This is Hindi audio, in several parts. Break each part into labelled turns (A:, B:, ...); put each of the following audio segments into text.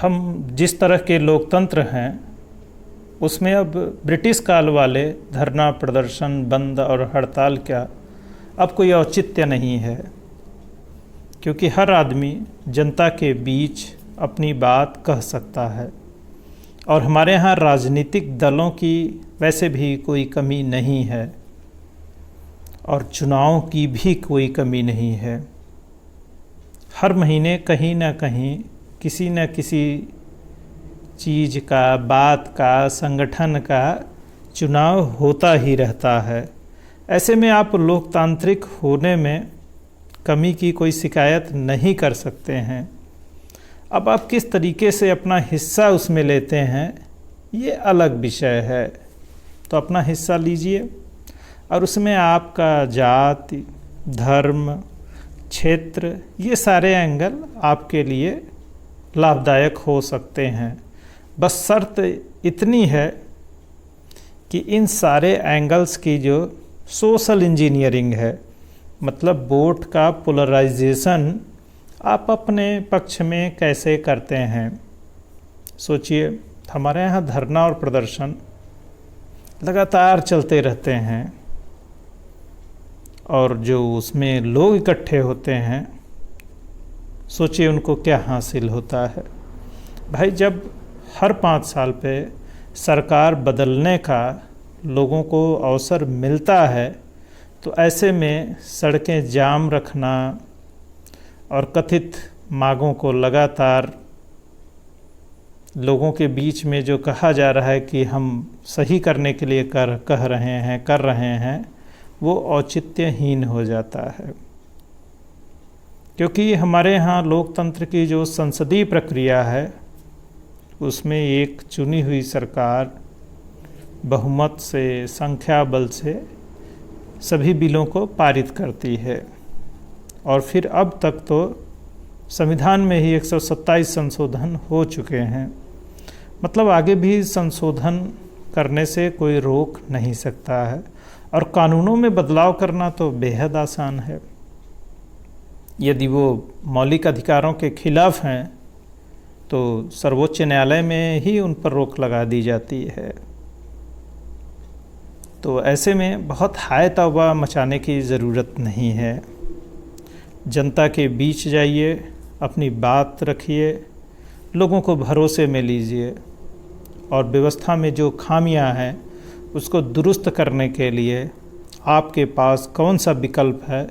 A: हम जिस तरह के लोकतंत्र हैं उसमें अब ब्रिटिश काल वाले धरना प्रदर्शन बंद और हड़ताल क्या अब कोई औचित्य नहीं है, क्योंकि हर आदमी जनता के बीच अपनी बात कह सकता है। और हमारे यहाँ राजनीतिक दलों की वैसे भी कोई कमी नहीं है और चुनाव की भी कोई कमी नहीं है। हर महीने कहीं ना कहीं किसी न किसी चीज़ का, बात का, संगठन का चुनाव होता ही रहता है। ऐसे में आप लोकतांत्रिक होने में कमी की कोई शिकायत नहीं कर सकते हैं। अब आप किस तरीके से अपना हिस्सा उसमें लेते हैं ये अलग विषय है। तो अपना हिस्सा लीजिए और उसमें आपका जाति, धर्म, क्षेत्र, ये सारे एंगल आपके लिए लाभदायक हो सकते हैं। बस शर्त इतनी है कि इन सारे एंगल्स की जो सोशल इंजीनियरिंग है, मतलब वोट का पोलराइजेशन आप अपने पक्ष में कैसे करते हैं। सोचिए, हमारे यहाँ धरना और प्रदर्शन लगातार चलते रहते हैं और जो उसमें लोग इकट्ठे होते हैं, सोचिए उनको क्या हासिल होता है। भाई, जब हर 5 साल पे सरकार बदलने का लोगों को अवसर मिलता है तो ऐसे में सड़कें जाम रखना और कथित मांगों को लगातार लोगों के बीच में जो कहा जा रहा है कि हम सही करने के लिए कर रहे हैं, वो औचित्यहीन हो जाता है। क्योंकि हमारे यहाँ लोकतंत्र की जो संसदीय प्रक्रिया है उसमें एक चुनी हुई सरकार बहुमत से, संख्या बल से सभी बिलों को पारित करती है। और फिर अब तक तो संविधान में ही 127 संशोधन हो चुके हैं। मतलब आगे भी संशोधन करने से कोई रोक नहीं सकता है। और कानूनों में बदलाव करना तो बेहद आसान है। यदि वो मौलिक अधिकारों के खिलाफ हैं तो सर्वोच्च न्यायालय में ही उन पर रोक लगा दी जाती है। तो ऐसे में बहुत हाय तौबा मचाने की ज़रूरत नहीं है। जनता के बीच जाइए, अपनी बात रखिए, लोगों को भरोसे में लीजिए और व्यवस्था में जो खामियां हैं उसको दुरुस्त करने के लिए आपके पास कौन सा विकल्प है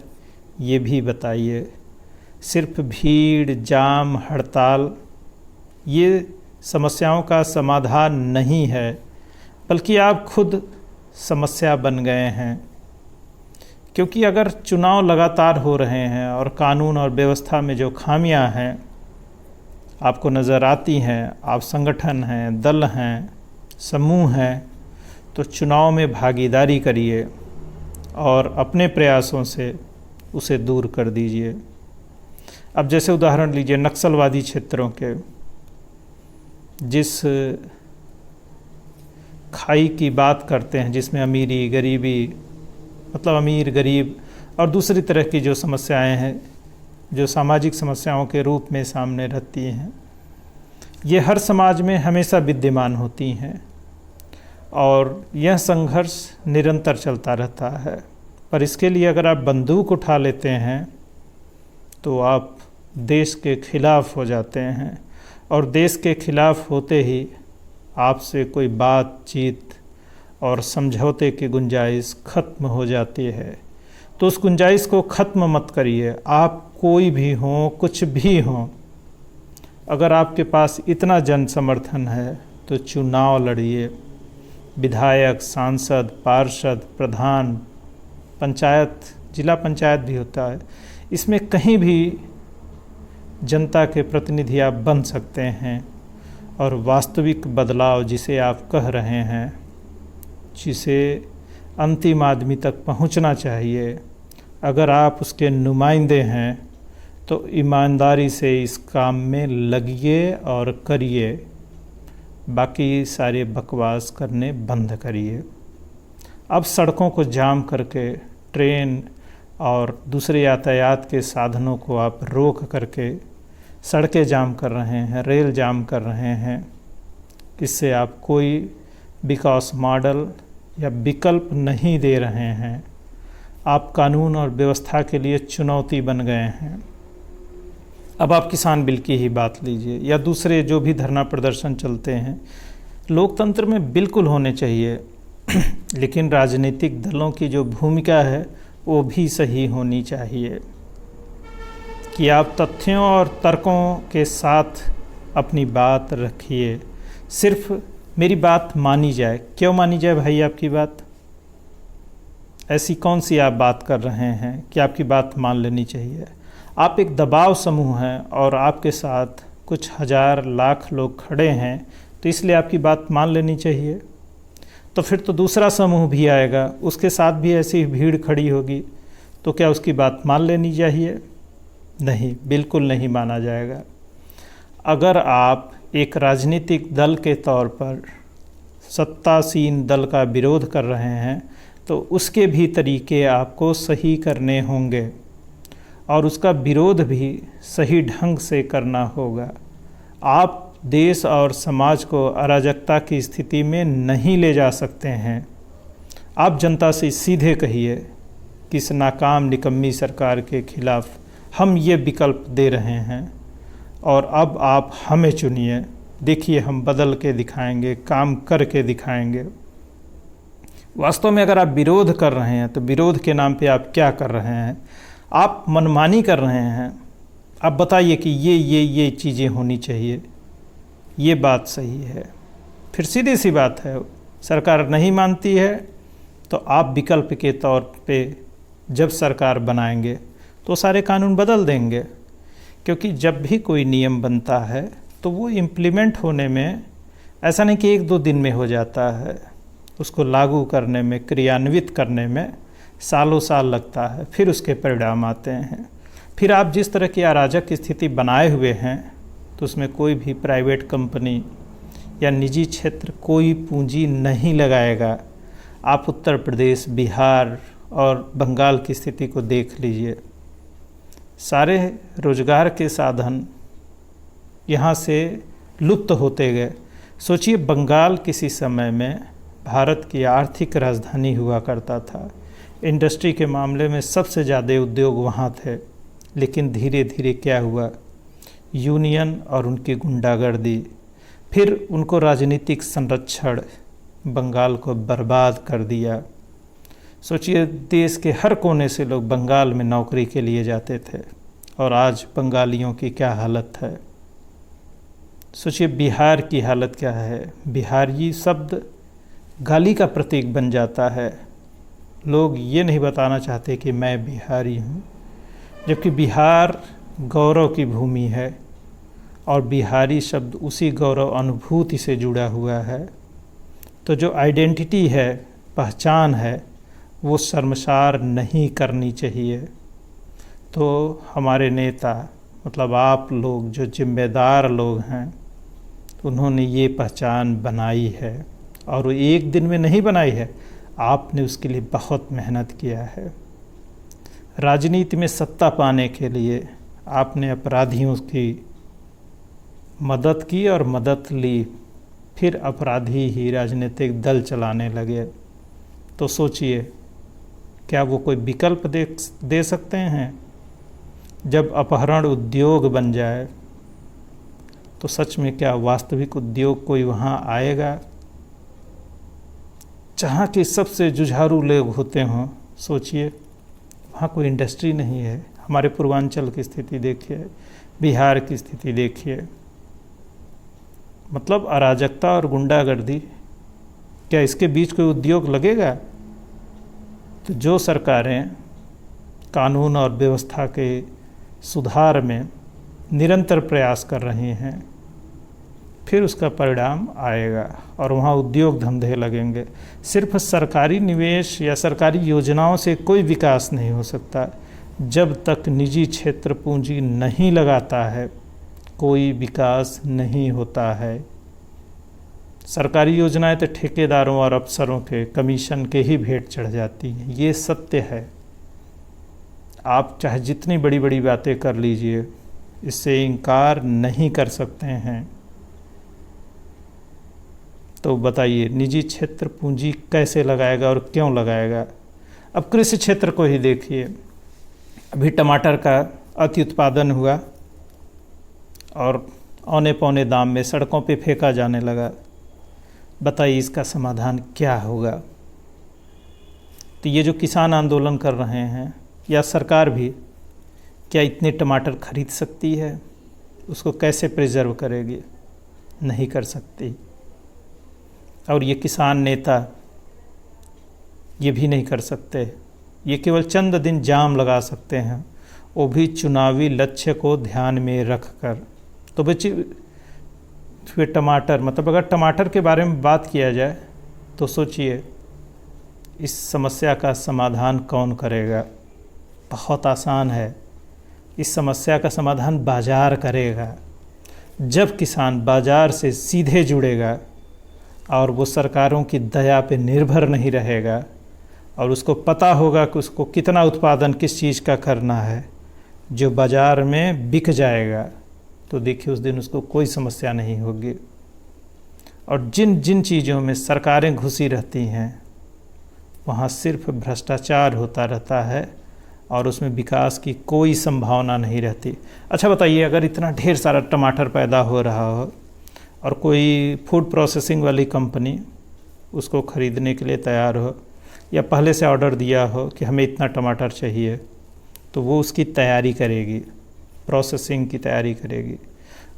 A: ये भी बताइए। सिर्फ भीड़, जाम, हड़ताल ये समस्याओं का समाधान नहीं है, बल्कि आप खुद समस्या बन गए हैं। क्योंकि अगर चुनाव लगातार हो रहे हैं और कानून और व्यवस्था में जो खामियां हैं आपको नज़र आती हैं, आप संगठन हैं, दल हैं, समूह हैं, तो चुनाव में भागीदारी करिए और अपने प्रयासों से उसे दूर कर दीजिए। अब जैसे उदाहरण लीजिए नक्सलवादी क्षेत्रों के, जिस खाई की बात करते हैं जिसमें अमीरी गरीबी, मतलब अमीर गरीब और दूसरी तरह की जो समस्याएं हैं जो सामाजिक समस्याओं के रूप में सामने रहती हैं, ये हर समाज में हमेशा विद्यमान होती हैं और यह संघर्ष निरंतर चलता रहता है। पर इसके लिए अगर आप बंदूक उठा लेते हैं तो आप देश के खिलाफ हो जाते हैं और देश के खिलाफ होते ही आपसे कोई बातचीत और समझौते की गुंजाइश ख़त्म हो जाती है। तो उस गुंजाइश को ख़त्म मत करिए। आप कोई भी हों, कुछ भी हों, अगर आपके पास इतना जन समर्थन है तो चुनाव लड़िए। विधायक, सांसद, पार्षद, प्रधान, पंचायत, जिला पंचायत भी होता है, इसमें कहीं भी जनता के प्रतिनिधि आप बन सकते हैं और वास्तविक बदलाव जिसे आप कह रहे हैं, जिसे अंतिम आदमी तक पहुंचना चाहिए, अगर आप उसके नुमाइंदे हैं तो ईमानदारी से इस काम में लगिए और करिए। बाकी सारे बकवास करने बंद करिए। अब सड़कों को जाम करके, ट्रेन और दूसरे यातायात के साधनों को आप रोक करके सड़कें जाम कर रहे हैं, रेल जाम कर रहे हैं। इससे आप कोई विकास मॉडल या विकल्प नहीं दे रहे हैं। आप कानून और व्यवस्था के लिए चुनौती बन गए हैं। अब आप किसान बिल की ही बात लीजिए या दूसरे जो भी धरना प्रदर्शन चलते हैं, लोकतंत्र में बिल्कुल होने चाहिए लेकिन राजनीतिक दलों की जो भूमिका है वो भी सही होनी चाहिए कि आप तथ्यों और तर्कों के साथ अपनी बात रखिए। सिर्फ मेरी बात मानी जाए। क्यों मानी जाए भाई आपकी बात? ऐसी कौन सी आप बात कर रहे हैं कि आपकी बात मान लेनी चाहिए? आप एक दबाव समूह हैं और आपके साथ कुछ हज़ार लाख लोग खड़े हैं, तो इसलिए आपकी बात मान लेनी चाहिए। तो फिर तो दूसरा समूह भी आएगा, उसके साथ भी ऐसी भीड़ खड़ी होगी, तो क्या उसकी बात मान लेनी चाहिए? नहीं, बिल्कुल नहीं माना जाएगा। अगर आप एक राजनीतिक दल के तौर पर सत्तासीन दल का विरोध कर रहे हैं, तो उसके भी तरीके आपको सही करने होंगे और उसका विरोध भी सही ढंग से करना होगा। आप देश और समाज को अराजकता की स्थिति में नहीं ले जा सकते हैं। आप जनता से सीधे कहिए कि इस नाकाम निकम्मी सरकार के खिलाफ हम ये विकल्प दे रहे हैं और अब आप हमें चुनिए। देखिए, हम बदल के दिखाएंगे, काम करके दिखाएंगे। वास्तव में अगर आप विरोध कर रहे हैं तो विरोध के नाम पे आप क्या कर रहे हैं? आप मनमानी कर रहे हैं। आप बताइए कि ये चीज़ें होनी चाहिए, ये बात सही है। फिर सीधी सी बात है, सरकार नहीं मानती है तो आप विकल्प के तौर पे जब सरकार बनाएंगे तो सारे कानून बदल देंगे। क्योंकि जब भी कोई नियम बनता है तो वो इम्प्लीमेंट होने में ऐसा नहीं कि 1-2 दिन में हो जाता है, उसको लागू करने में, क्रियान्वित करने में सालों साल लगता है, फिर उसके परिणाम आते हैं। फिर आप जिस तरह की अराजक स्थिति बनाए हुए हैं तो उसमें कोई भी प्राइवेट कंपनी या निजी क्षेत्र कोई पूंजी नहीं लगाएगा। आप उत्तर प्रदेश, बिहार और बंगाल की स्थिति को देख लीजिए। सारे रोजगार के साधन यहाँ से लुप्त होते गए। सोचिए, बंगाल किसी समय में भारत की आर्थिक राजधानी हुआ करता था। इंडस्ट्री के मामले में सबसे ज़्यादा उद्योग वहाँ थे, लेकिन धीरे धीरे क्या हुआ? यूनियन और उनकी गुंडागर्दी, फिर उनको राजनीतिक संरक्षण बंगाल को बर्बाद कर दिया। सोचिए, देश के हर कोने से लोग बंगाल में नौकरी के लिए जाते थे और आज बंगालियों की क्या हालत है। सोचिए, बिहार की हालत क्या है। बिहारी शब्द गाली का प्रतीक बन जाता है। लोग ये नहीं बताना चाहते कि मैं बिहारी हूँ, जबकि बिहार गौरव की भूमि है और बिहारी शब्द उसी गौरव अनुभूति से जुड़ा हुआ है। तो जो आइडेंटिटी है, पहचान है, वो शर्मसार नहीं करनी चाहिए। तो हमारे नेता, मतलब आप लोग जो जिम्मेदार लोग हैं, उन्होंने ये पहचान बनाई है और वो एक दिन में नहीं बनाई है, आपने उसके लिए बहुत मेहनत किया है। राजनीति में सत्ता पाने के लिए आपने अपराधियों की मदद की और मदद ली, फिर अपराधी ही राजनीतिक दल चलाने लगे। तो सोचिए, क्या वो कोई विकल्प दे सकते हैं? जब अपहरण उद्योग बन जाए तो सच में क्या वास्तविक उद्योग कोई वहाँ आएगा? जहाँ के सबसे जुझारू लोग होते हों, सोचिए वहाँ कोई इंडस्ट्री नहीं है। हमारे पूर्वांचल की स्थिति देखिए, बिहार की स्थिति देखिए। मतलब अराजकता और गुंडागर्दी, क्या इसके बीच कोई उद्योग लगेगा? तो जो सरकारें कानून और व्यवस्था के सुधार में निरंतर प्रयास कर रही हैं, फिर उसका परिणाम आएगा और वहाँ उद्योग धंधे लगेंगे। सिर्फ सरकारी निवेश या सरकारी योजनाओं से कोई विकास नहीं हो सकता। जब तक निजी क्षेत्र पूंजी नहीं लगाता है, कोई विकास नहीं होता है। सरकारी योजनाएं तो ठेकेदारों और अफसरों के कमीशन के ही भेंट चढ़ जाती हैं, ये सत्य है। आप चाहे जितनी बड़ी बड़ी बातें कर लीजिए, इससे इनकार नहीं कर सकते हैं। तो बताइए, निजी क्षेत्र पूंजी कैसे लगाएगा और क्यों लगाएगा? अब कृषि क्षेत्र को ही देखिए, अभी टमाटर का अति उत्पादन हुआ और औने पौने दाम में सड़कों पे फेंका जाने लगा। बताइए इसका समाधान क्या होगा? तो ये जो किसान आंदोलन कर रहे हैं या सरकार भी, क्या इतने टमाटर खरीद सकती है? उसको कैसे प्रिजर्व करेगी? नहीं कर सकती। और ये किसान नेता ये भी नहीं कर सकते। ये केवल चंद दिन जाम लगा सकते हैं, वो भी चुनावी लक्ष्य को ध्यान में रख कर। तो बच्चे फिर टमाटर, मतलब अगर टमाटर के बारे में बात किया जाए तो सोचिए इस समस्या का समाधान कौन करेगा? बहुत आसान है। इस समस्या का समाधान बाज़ार करेगा। जब किसान बाज़ार से सीधे जुड़ेगा और वो सरकारों की दया पे निर्भर नहीं रहेगा और उसको पता होगा कि उसको कितना उत्पादन किस चीज़ का करना है, जो बाज़ार में बिक जाएगा, तो देखिए उस दिन उसको कोई समस्या नहीं होगी। और जिन जिन चीज़ों में सरकारें घुसी रहती हैं वहाँ सिर्फ भ्रष्टाचार होता रहता है और उसमें विकास की कोई संभावना नहीं रहती। अच्छा बताइए, अगर इतना ढेर सारा टमाटर पैदा हो रहा हो और कोई फूड प्रोसेसिंग वाली कंपनी उसको ख़रीदने के लिए तैयार हो या पहले से ऑर्डर दिया हो कि हमें इतना टमाटर चाहिए, तो वो उसकी तैयारी करेगी, प्रोसेसिंग की तैयारी करेगी,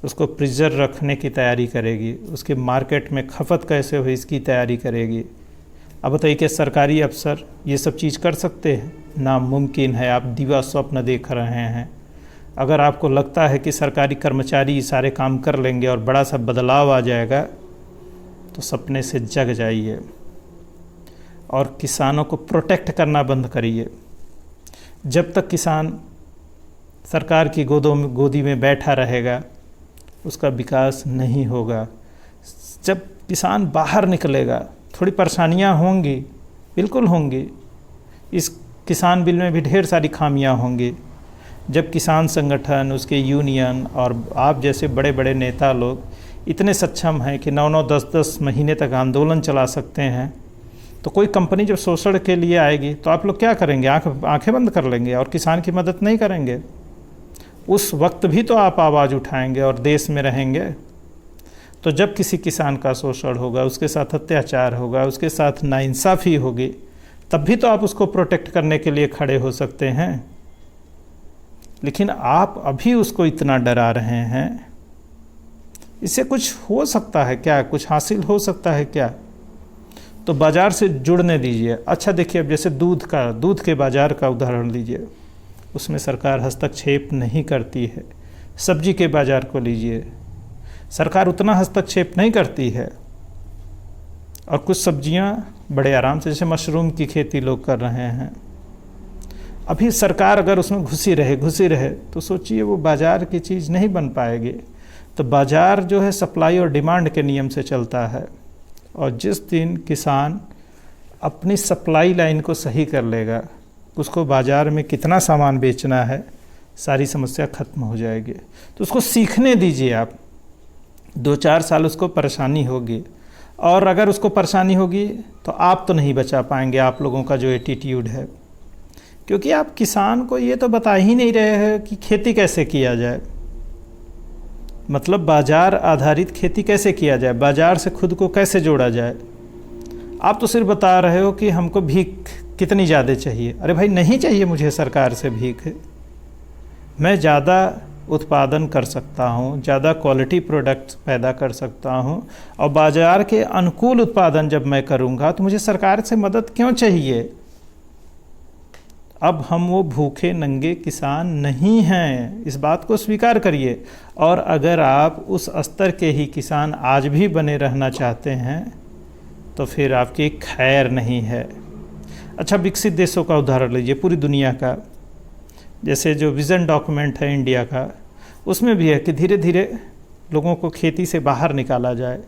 A: उसको प्रिजर्व रखने की तैयारी करेगी, उसके मार्केट में खपत कैसे हो इसकी तैयारी करेगी। अब बताइए कि सरकारी अफसर ये सब चीज़ कर सकते हैं? नामुमकिन है। आप दिवा स्वप्न देख रहे हैं। अगर आपको लगता है कि सरकारी कर्मचारी सारे काम कर लेंगे और बड़ा सा बदलाव आ जाएगा, तो सपने से जग जाइए और किसानों को प्रोटेक्ट करना बंद करिए। जब तक किसान सरकार की गोदी में बैठा रहेगा उसका विकास नहीं होगा। जब किसान बाहर निकलेगा, थोड़ी परेशानियां होंगी, बिल्कुल होंगी। इस किसान बिल में भी ढेर सारी खामियां होंगी। जब किसान संगठन, उसके यूनियन और आप जैसे बड़े बड़े नेता लोग इतने सक्षम हैं कि 9-9, 10-10 महीने तक आंदोलन चला सकते हैं, तो कोई कंपनी जब शोषण के लिए आएगी तो आप लोग क्या करेंगे? आंखें बंद कर लेंगे और किसान की मदद नहीं करेंगे। उस वक्त भी तो आप आवाज़ उठाएंगे और देश में रहेंगे। तो जब किसी किसान का शोषण होगा, उसके साथ अत्याचार होगा, उसके साथ नाइंसाफ़ी होगी, तब भी तो आप उसको प्रोटेक्ट करने के लिए खड़े हो सकते हैं। लेकिन आप अभी उसको इतना डरा रहे हैं। इससे कुछ हो सकता है क्या? कुछ हासिल हो सकता है क्या? तो बाज़ार से जुड़ने दीजिए। अच्छा देखिए, अब जैसे दूध के बाज़ार का उदाहरण लीजिए, उसमें सरकार हस्तक्षेप नहीं करती है। सब्जी के बाज़ार को लीजिए, सरकार उतना हस्तक्षेप नहीं करती है और कुछ सब्जियां बड़े आराम से, जैसे मशरूम की खेती लोग कर रहे हैं, अभी सरकार अगर उसमें घुसी रहे तो सोचिए वो बाज़ार की चीज़ नहीं बन पाएगी। तो बाज़ार जो है सप्लाई और डिमांड के नियम से चलता है, और जिस दिन किसान अपनी सप्लाई लाइन को सही कर लेगा, उसको बाज़ार में कितना सामान बेचना है, सारी समस्या ख़त्म हो जाएगी। तो उसको सीखने दीजिए आप। 2-4 साल उसको परेशानी होगी, और अगर उसको परेशानी होगी तो आप तो नहीं बचा पाएंगे, आप लोगों का जो एटीट्यूड है, क्योंकि आप किसान को ये तो बता ही नहीं रहे हैं कि खेती कैसे किया जाए, मतलब बाज़ार आधारित खेती कैसे किया जाए, बाज़ार से खुद को कैसे जोड़ा जाए। आप तो सिर्फ बता रहे हो कि हमको भीख कितनी ज़्यादा चाहिए। अरे भाई, नहीं चाहिए मुझे सरकार से भीख। मैं ज़्यादा उत्पादन कर सकता हूँ, ज़्यादा क्वालिटी प्रोडक्ट्स पैदा कर सकता हूँ, और बाज़ार के अनुकूल उत्पादन जब मैं करूँगा तो मुझे सरकार से मदद क्यों चाहिए? अब हम वो भूखे नंगे किसान नहीं हैं, इस बात को स्वीकार करिए। और अगर आप उस स्तर के ही किसान आज भी बने रहना चाहते हैं तो फिर आपकी खैर नहीं है। अच्छा, विकसित देशों का उदाहरण लीजिए, पूरी दुनिया का। जैसे जो विज़न डॉक्यूमेंट है इंडिया का, उसमें भी है कि धीरे धीरे लोगों को खेती से बाहर निकाला जाए,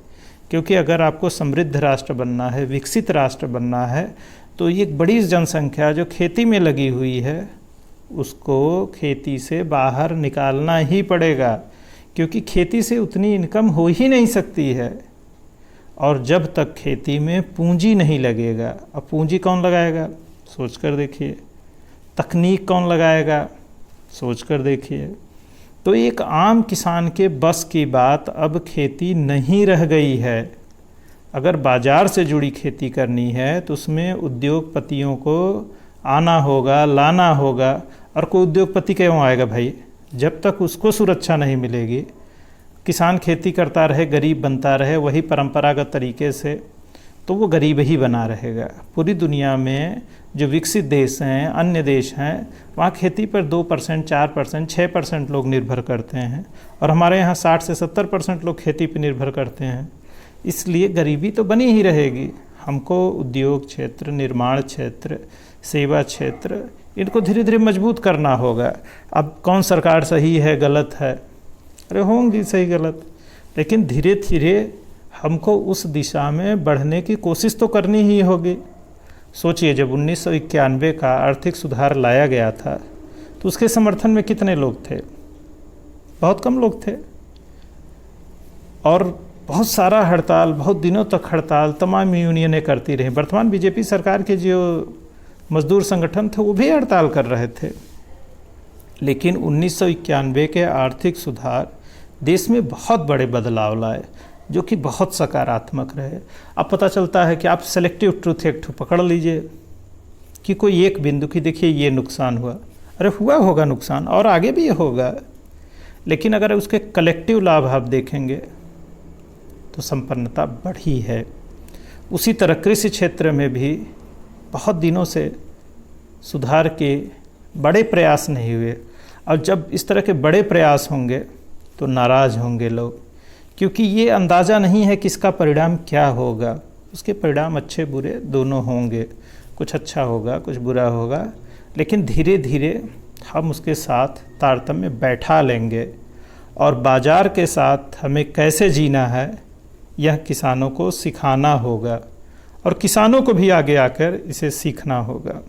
A: क्योंकि अगर आपको समृद्ध राष्ट्र बनना है, विकसित राष्ट्र बनना है, तो ये एक बड़ी जनसंख्या जो खेती में लगी हुई है उसको खेती से बाहर निकालना ही पड़ेगा, क्योंकि खेती से उतनी इनकम हो ही नहीं सकती है। और जब तक खेती में पूंजी नहीं लगेगा, अब पूंजी कौन लगाएगा, सोच कर देखिए। तकनीक कौन लगाएगा, सोच कर देखिए। तो एक आम किसान के बस की बात अब खेती नहीं रह गई है। अगर बाज़ार से जुड़ी खेती करनी है तो उसमें उद्योगपतियों को आना होगा, लाना होगा। और कोई उद्योगपति क्यों आएगा भाई, जब तक उसको सुरक्षा नहीं मिलेगी। किसान खेती करता रहे, गरीब बनता रहे वही परंपरागत तरीके से, तो वो गरीब ही बना रहेगा। पूरी दुनिया में जो विकसित देश हैं, अन्य देश हैं, वहाँ खेती पर 2%, 4%, 6% लोग निर्भर करते हैं, और हमारे यहाँ 60 से 70% लोग खेती पर निर्भर करते हैं। इसलिए गरीबी तो बनी ही रहेगी। हमको उद्योग क्षेत्र, निर्माण क्षेत्र, सेवा क्षेत्र, इनको धीरे धीरे मजबूत करना होगा। अब कौन सरकार सही है गलत है, अरे होंगी सही गलत, लेकिन धीरे धीरे हमको उस दिशा में बढ़ने की कोशिश तो करनी ही होगी। सोचिए, जब 1991 का आर्थिक सुधार लाया गया था तो उसके समर्थन में कितने लोग थे, बहुत कम लोग थे। और बहुत सारा हड़ताल, बहुत दिनों तक हड़ताल तमाम यूनियनें करती रहीं। वर्तमान बीजेपी सरकार के जो मजदूर संगठन थे वो भी हड़ताल कर रहे थे। लेकिन 1991 के आर्थिक सुधार देश में बहुत बड़े बदलाव लाए, जो कि बहुत सकारात्मक रहे। अब पता चलता है कि आप सेलेक्टिव ट्रूथ एक पकड़ लीजिए कि कोई एक बिंदु की देखिए ये नुकसान हुआ, अरे हुआ होगा नुकसान और आगे भी होगा, लेकिन अगर उसके कलेक्टिव लाभ आप देखेंगे तो संपन्नता बढ़ी है। उसी तरह कृषि क्षेत्र में भी बहुत दिनों से सुधार के बड़े प्रयास नहीं हुए, और जब इस तरह के बड़े प्रयास होंगे तो नाराज़ होंगे लोग, क्योंकि ये अंदाज़ा नहीं है कि इसका परिणाम क्या होगा। उसके परिणाम अच्छे बुरे दोनों होंगे, कुछ अच्छा होगा कुछ बुरा होगा, लेकिन धीरे धीरे हम उसके साथ तारतम्य बैठा लेंगे। और बाज़ार के साथ हमें कैसे जीना है यह किसानों को सिखाना होगा, और किसानों को भी आगे आकर इसे सीखना होगा।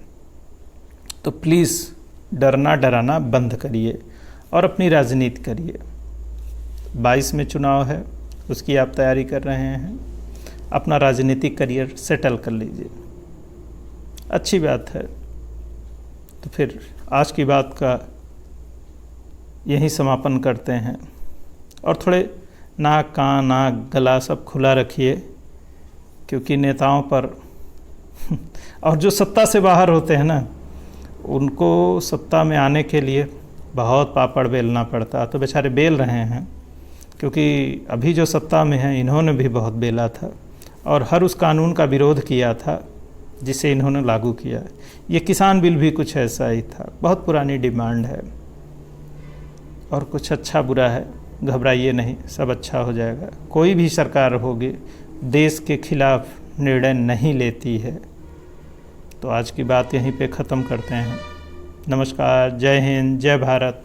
A: तो प्लीज़ डरना डराना बंद करिए और अपनी राजनीति करिए। 22 में चुनाव है, उसकी आप तैयारी कर रहे हैं, अपना राजनीतिक करियर सेटल कर लीजिए, अच्छी बात है। तो फिर आज की बात का यही समापन करते हैं, और थोड़े नाक कान नाक गला सब खुला रखिए, क्योंकि नेताओं पर और जो सत्ता से बाहर होते हैं ना, उनको सत्ता में आने के लिए बहुत पापड़ बेलना पड़ता, तो बेचारे बेल रहे हैं, क्योंकि अभी जो सत्ता में हैं इन्होंने भी बहुत बेला था और हर उस कानून का विरोध किया था जिसे इन्होंने लागू किया। ये किसान बिल भी कुछ ऐसा ही था, बहुत पुरानी डिमांड है, और कुछ अच्छा बुरा है, घबराइए नहीं, सब अच्छा हो जाएगा। कोई भी सरकार होगी देश के खिलाफ निर्णय नहीं लेती है। तो आज की बात यहीं पे ख़त्म करते हैं। नमस्कार, जय हिंद, जय भारत।